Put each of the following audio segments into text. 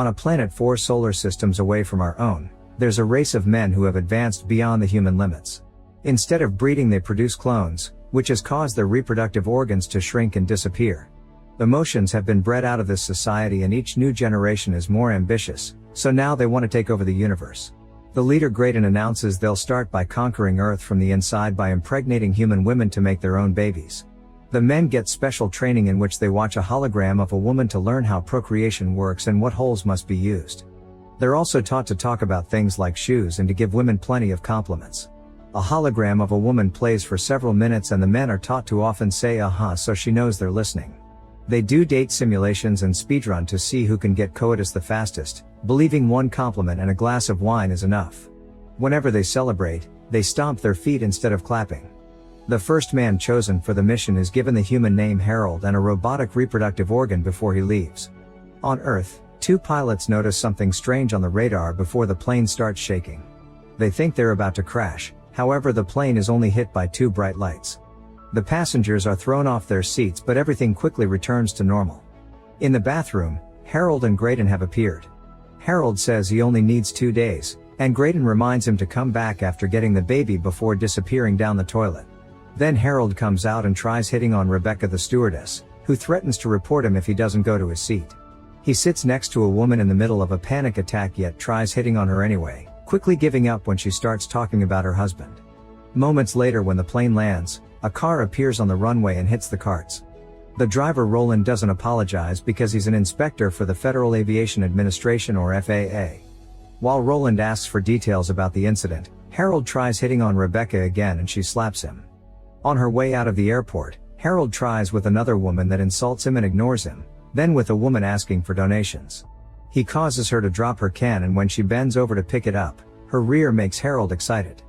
On a planet 4 solar systems away from our own, there's a race of men who have advanced beyond the human limits. Instead of breeding, they produce clones, which has caused their reproductive organs to shrink and disappear. Emotions have been bred out of this society, and each new generation is more ambitious, so now they want to take over the universe. The leader Graydon announces they'll start by conquering Earth from the inside by impregnating human women to make their own babies. The men get special training in which they watch a hologram of a woman to learn how procreation works and what holes must be used. They're also taught to talk about things like shoes and to give women plenty of compliments. A hologram of a woman plays for several minutes, and the men are taught to often say "uh-huh" so she knows they're listening. They do date simulations and speedrun to see who can get coitus the fastest, believing one compliment and a glass of wine is enough. Whenever they celebrate, they stomp their feet instead of clapping. The first man chosen for the mission is given the human name Harold and a robotic reproductive organ before he leaves. On Earth, 2 pilots notice something strange on the radar before the plane starts shaking. They think they're about to crash, however the plane is only hit by 2 bright lights. The passengers are thrown off their seats, but everything quickly returns to normal. In the bathroom, Harold and Graydon have appeared. Harold says he only needs 2 days, and Graydon reminds him to come back after getting the baby before disappearing down the toilet. Then Harold comes out and tries hitting on Rebecca the stewardess, who threatens to report him if he doesn't go to his seat. He sits next to a woman in the middle of a panic attack, yet tries hitting on her anyway, quickly giving up when she starts talking about her husband. Moments later, when the plane lands, a car appears on the runway and hits the carts. The driver Roland doesn't apologize because he's an inspector for the Federal Aviation Administration, or FAA. While Roland asks for details about the incident, Harold tries hitting on Rebecca again and she slaps him. On her way out of the airport, Harold tries with another woman that insults him and ignores him, then with a woman asking for donations. He causes her to drop her can, and when she bends over to pick it up, her rear makes Harold excited.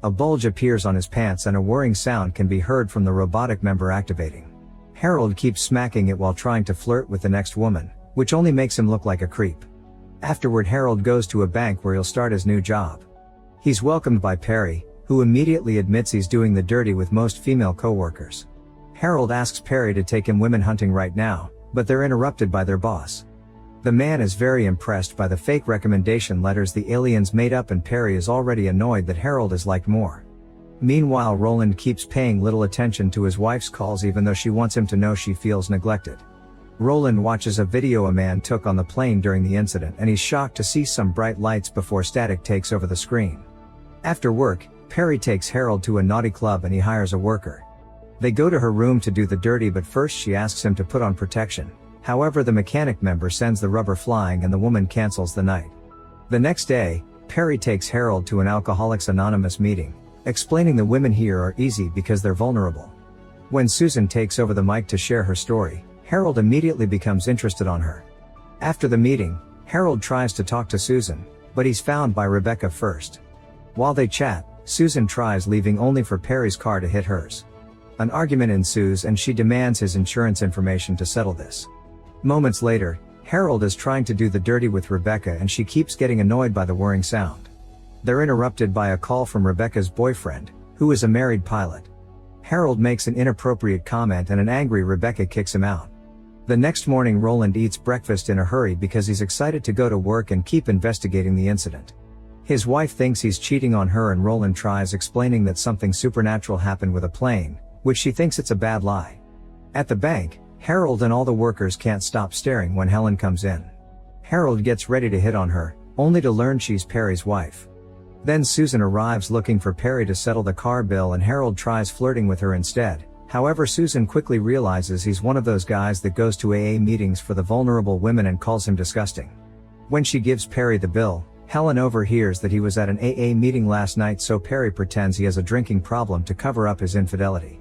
A bulge appears on his pants and a whirring sound can be heard from the robotic member activating. Harold keeps smacking it while trying to flirt with the next woman, which only makes him look like a creep. Afterward, Harold goes to a bank where he'll start his new job. He's welcomed by Perry, who immediately admits he's doing the dirty with most female co-workers. Harold asks Perry to take him women hunting right now, but they're interrupted by their boss. The man is very impressed by the fake recommendation letters the aliens made up, and Perry is already annoyed that Harold is liked more. Meanwhile, Roland keeps paying little attention to his wife's calls even though she wants him to know she feels neglected. Roland watches a video a man took on the plane during the incident, and he's shocked to see some bright lights before static takes over the screen. After work, Perry takes Harold to a naughty club and he hires a worker. They go to her room to do the dirty, but first she asks him to put on protection. However, the mechanic member sends the rubber flying and the woman cancels the night. The next day, Perry takes Harold to an Alcoholics Anonymous meeting, explaining the women here are easy because they're vulnerable. When Susan takes over the mic to share her story, Harold immediately becomes interested on her. After the meeting, Harold tries to talk to Susan, but he's found by Rebecca first. While they chat, Susan tries leaving only for Perry's car to hit hers. An argument ensues and she demands his insurance information to settle this. Moments later, Harold is trying to do the dirty with Rebecca and she keeps getting annoyed by the whirring sound. They're interrupted by a call from Rebecca's boyfriend, who is a married pilot. Harold makes an inappropriate comment and an angry Rebecca kicks him out. The next morning, Roland eats breakfast in a hurry because he's excited to go to work and keep investigating the incident. His wife thinks he's cheating on her and Roland tries explaining that something supernatural happened with a plane, which she thinks it's a bad lie. At the bank, Harold and all the workers can't stop staring when Helen comes in. Harold gets ready to hit on her, only to learn she's Perry's wife. Then Susan arrives looking for Perry to settle the car bill and Harold tries flirting with her instead. However, Susan quickly realizes he's one of those guys that goes to AA meetings for the vulnerable women and calls him disgusting. When she gives Perry the bill, Helen overhears that he was at an AA meeting last night, so Perry pretends he has a drinking problem to cover up his infidelity.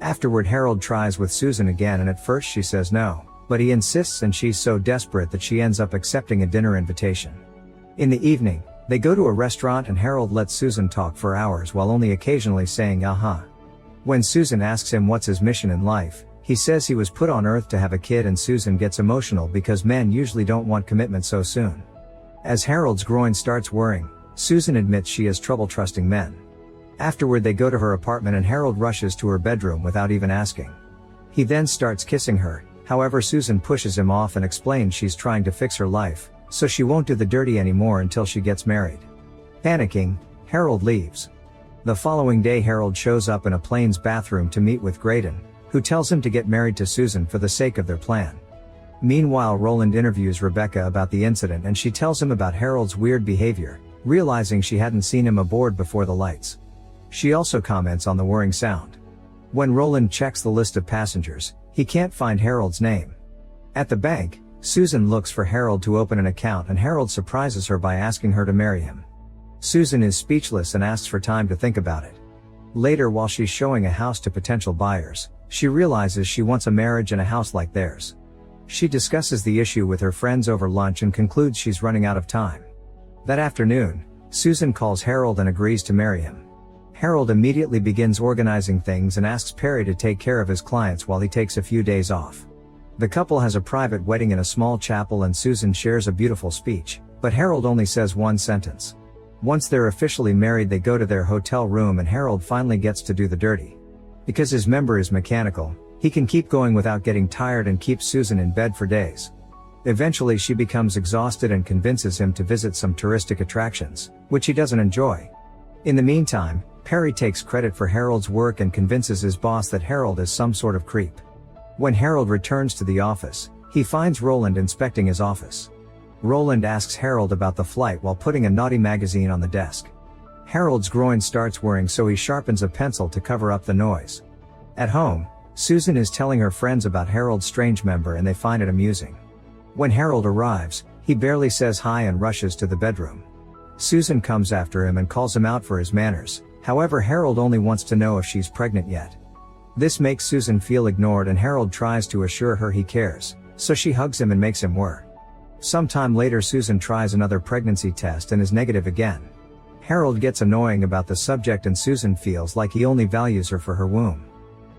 Afterward, Harold tries with Susan again and at first she says no, but he insists and she's so desperate that she ends up accepting a dinner invitation. In the evening, they go to a restaurant and Harold lets Susan talk for hours while only occasionally saying uh-huh. When Susan asks him what's his mission in life, he says he was put on Earth to have a kid, and Susan gets emotional because men usually don't want commitment so soon. As Harold's groin starts whirring, Susan admits she has trouble trusting men. Afterward, they go to her apartment and Harold rushes to her bedroom without even asking. He then starts kissing her, however Susan pushes him off and explains she's trying to fix her life, so she won't do the dirty anymore until she gets married. Panicking, Harold leaves. The following day Harold shows up in a plane's bathroom to meet with Graydon, who tells him to get married to Susan for the sake of their plan. Meanwhile, Roland interviews Rebecca about the incident and she tells him about Harold's weird behavior, realizing she hadn't seen him aboard before the lights. She also comments on the whirring sound. When Roland checks the list of passengers, he can't find Harold's name. At the bank, Susan looks for Harold to open an account and Harold surprises her by asking her to marry him. Susan is speechless and asks for time to think about it. Later, while she's showing a house to potential buyers, she realizes she wants a marriage and a house like theirs. She discusses the issue with her friends over lunch and concludes she's running out of time. That afternoon, Susan calls Harold and agrees to marry him. Harold immediately begins organizing things and asks Perry to take care of his clients while he takes a few days off. The couple has a private wedding in a small chapel and Susan shares a beautiful speech, but Harold only says one sentence. Once they're officially married, they go to their hotel room and Harold finally gets to do the dirty. Because his member is mechanical, he can keep going without getting tired and keeps Susan in bed for days. Eventually she becomes exhausted and convinces him to visit some touristic attractions, which he doesn't enjoy. In the meantime, Perry takes credit for Harold's work and convinces his boss that Harold is some sort of creep. When Harold returns to the office, he finds Roland inspecting his office. Roland asks Harold about the flight while putting a naughty magazine on the desk. Harold's groin starts whirring, so he sharpens a pencil to cover up the noise. At home, Susan is telling her friends about Harold's strange member and they find it amusing. When Harold arrives, he barely says hi and rushes to the bedroom. Susan comes after him and calls him out for his manners. However, Harold only wants to know if she's pregnant yet. This makes Susan feel ignored and Harold tries to assure her he cares, so she hugs him and makes him whir. Sometime later, Susan tries another pregnancy test and is negative again. Harold gets annoying about the subject and Susan feels like he only values her for her womb.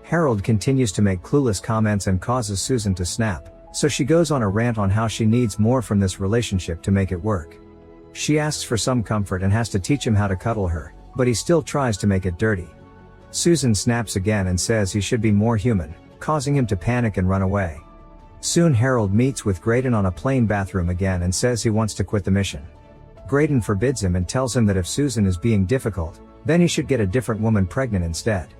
Harold continues to make clueless comments and causes Susan to snap, so she goes on a rant on how she needs more from this relationship to make it work. She asks for some comfort and has to teach him how to cuddle her, but he still tries to make it dirty. Susan snaps again and says he should be more human, causing him to panic and run away. Soon Harold meets with Graydon on a plane bathroom again and says he wants to quit the mission. Graydon forbids him and tells him that if Susan is being difficult, then he should get a different woman pregnant instead.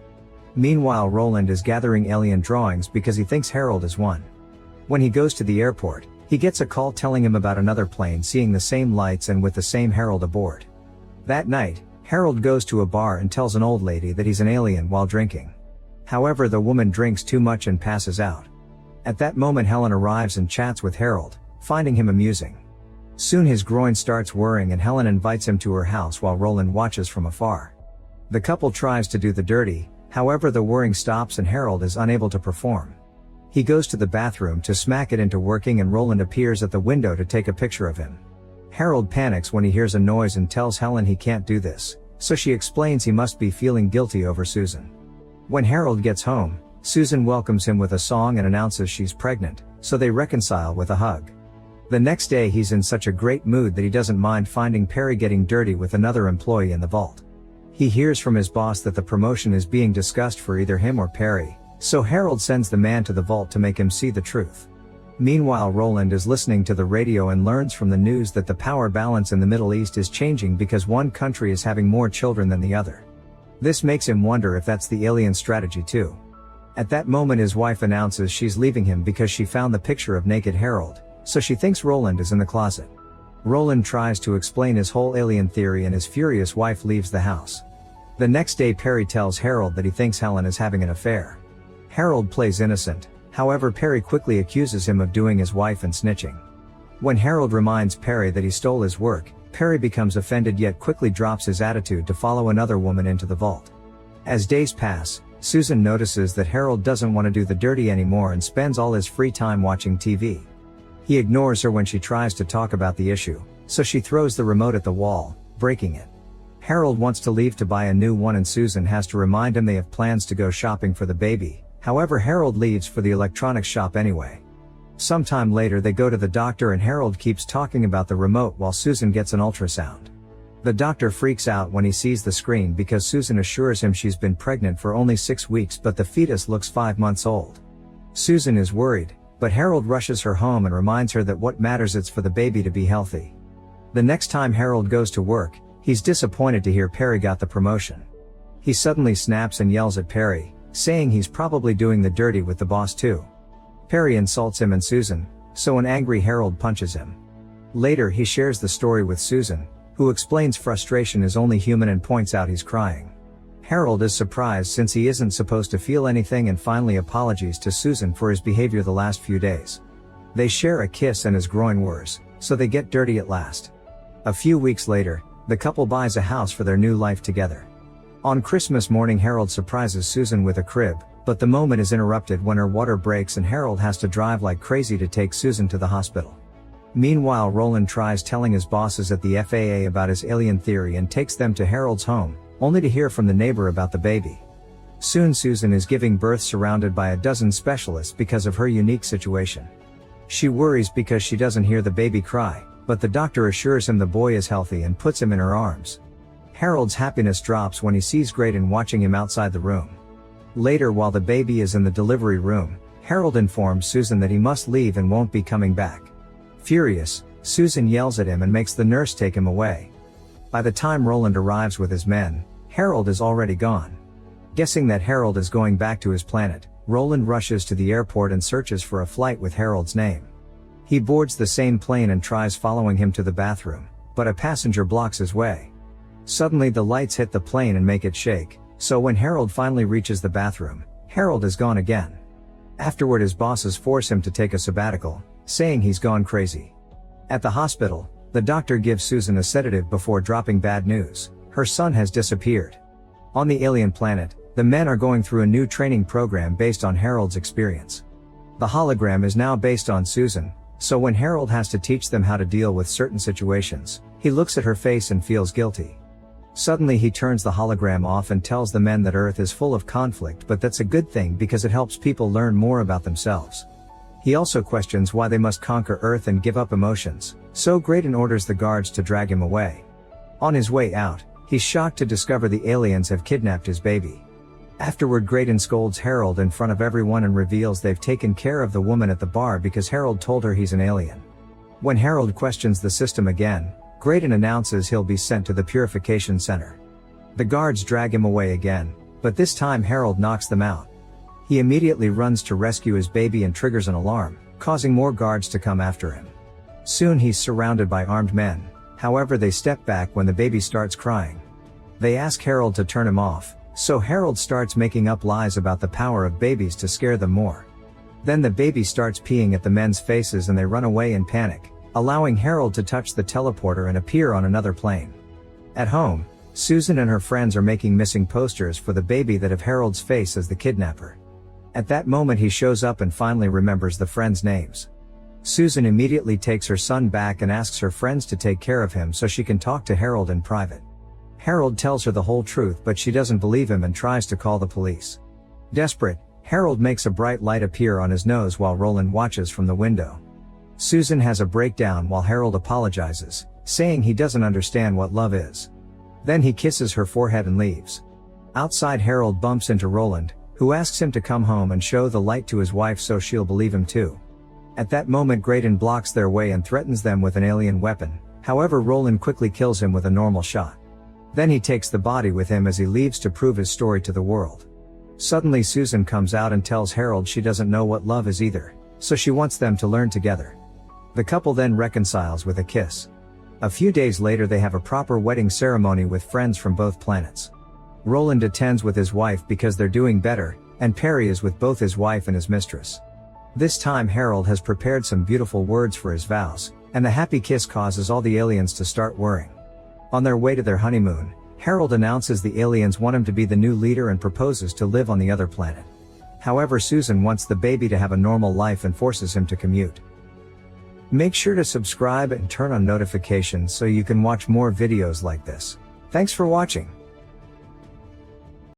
Meanwhile, Roland is gathering alien drawings because he thinks Harold is one. When he goes to the airport, he gets a call telling him about another plane seeing the same lights and with the same Harold aboard. That night, Harold goes to a bar and tells an old lady that he's an alien while drinking. However, the woman drinks too much and passes out. At that moment, Helen arrives and chats with Harold, finding him amusing. Soon his groin starts whirring and Helen invites him to her house while Roland watches from afar. The couple tries to do the dirty, however the whirring stops and Harold is unable to perform. He goes to the bathroom to smack it into working and Roland appears at the window to take a picture of him. Harold panics when he hears a noise and tells Helen he can't do this, so she explains he must be feeling guilty over Susan. When Harold gets home, Susan welcomes him with a song and announces she's pregnant, so they reconcile with a hug. The next day he's in such a great mood that he doesn't mind finding Perry getting dirty with another employee in the vault. He hears from his boss that the promotion is being discussed for either him or Perry, so Harold sends the man to the vault to make him see the truth. Meanwhile, Roland is listening to the radio and learns from the news that the power balance in the Middle East is changing because one country is having more children than the other. This makes him wonder if that's the alien strategy too. At that moment his wife announces she's leaving him because she found the picture of naked Harold, so she thinks Roland is in the closet. Roland tries to explain his whole alien theory and his furious wife leaves the house. The next day Perry tells Harold that he thinks Helen is having an affair. Harold plays innocent, however Perry quickly accuses him of doing his wife and snitching. When Harold reminds Perry that he stole his work, Perry becomes offended yet quickly drops his attitude to follow another woman into the vault. As days pass, Susan notices that Harold doesn't want to do the dirty anymore and spends all his free time watching TV. He ignores her when she tries to talk about the issue, so she throws the remote at the wall, breaking it. Harold wants to leave to buy a new one and Susan has to remind him they have plans to go shopping for the baby. However, Harold leaves for the electronics shop anyway. Sometime later they go to the doctor and Harold keeps talking about the remote while Susan gets an ultrasound. The doctor freaks out when he sees the screen because Susan assures him she's been pregnant for only 6 weeks but the fetus looks 5 months old. Susan is worried, But Harold rushes her home and reminds her that what matters is for the baby to be healthy. The next time Harold goes to work, he's disappointed to hear Perry got the promotion. He suddenly snaps and yells at Perry, saying he's probably doing the dirty with the boss too. Perry insults him and Susan, so an angry Harold punches him. Later he shares the story with Susan, who explains frustration is only human and points out he's crying. Harold is surprised since he isn't supposed to feel anything and finally apologies to Susan for his behavior the last few days. They share a kiss and his groin whirs, so they get dirty at last. A few weeks later, the couple buys a house for their new life together. On Christmas morning Harold surprises Susan with a crib, but the moment is interrupted when her water breaks and Harold has to drive like crazy to take Susan to the hospital. Meanwhile Roland tries telling his bosses at the FAA about his alien theory and takes them to Harold's home, only to hear from the neighbor about the baby. Soon Susan is giving birth surrounded by a dozen specialists because of her unique situation. She worries because she doesn't hear the baby cry, but the doctor assures him the boy is healthy and puts him in her arms. Harold's happiness drops when he sees Graydon watching him outside the room. Later while the baby is in the delivery room, Harold informs Susan that he must leave and won't be coming back. Furious, Susan yells at him and makes the nurse take him away. By the time Roland arrives with his men, Harold is already gone. Guessing that Harold is going back to his planet, Roland rushes to the airport and searches for a flight with Harold's name. He boards the same plane and tries following him to the bathroom, but a passenger blocks his way. Suddenly the lights hit the plane and make it shake, so when Harold finally reaches the bathroom, Harold is gone again. Afterward his bosses force him to take a sabbatical, saying he's gone crazy. At the hospital, the doctor gives Susan a sedative before dropping bad news: her son has disappeared. On the alien planet, the men are going through a new training program based on Harold's experience. The hologram is now based on Susan, so when Harold has to teach them how to deal with certain situations, he looks at her face and feels guilty. Suddenly he turns the hologram off and tells the men that Earth is full of conflict, but that's a good thing because it helps people learn more about themselves. He also questions why they must conquer Earth and give up emotions, so Graydon orders the guards to drag him away. On his way out, he's shocked to discover the aliens have kidnapped his baby. Afterward Graydon scolds Harold in front of everyone and reveals they've taken care of the woman at the bar because Harold told her he's an alien. When Harold questions the system again, Graydon announces he'll be sent to the purification center. The guards drag him away again, but this time Harold knocks them out. He immediately runs to rescue his baby and triggers an alarm, causing more guards to come after him. Soon he's surrounded by armed men, however they step back when the baby starts crying. They ask Harold to turn him off, so Harold starts making up lies about the power of babies to scare them more. Then the baby starts peeing at the men's faces and they run away in panic, allowing Harold to touch the teleporter and appear on another plane. At home, Susan and her friends are making missing posters for the baby that have Harold's face as the kidnapper. At that moment he shows up and finally remembers the friends' names. Susan immediately takes her son back and asks her friends to take care of him so she can talk to Harold in private. Harold tells her the whole truth but she doesn't believe him and tries to call the police. Desperate, Harold makes a bright light appear on his nose while Roland watches from the window. Susan has a breakdown while Harold apologizes, saying he doesn't understand what love is. Then he kisses her forehead and leaves. Outside Harold bumps into Roland, who asks him to come home and show the light to his wife so she'll believe him too. At that moment Graydon blocks their way and threatens them with an alien weapon, however Roland quickly kills him with a normal shot. Then he takes the body with him as he leaves to prove his story to the world. Suddenly Susan comes out and tells Harold she doesn't know what love is either, so she wants them to learn together. The couple then reconciles with a kiss. A few days later they have a proper wedding ceremony with friends from both planets. Roland attends with his wife because they're doing better, and Perry is with both his wife and his mistress. This time Harold has prepared some beautiful words for his vows, and the happy kiss causes all the aliens to start worrying. On their way to their honeymoon, Harold announces the aliens want him to be the new leader and proposes to live on the other planet. However, Susan wants the baby to have a normal life and forces him to commute. Make sure to subscribe and turn on notifications so you can watch more videos like this. Thanks for watching.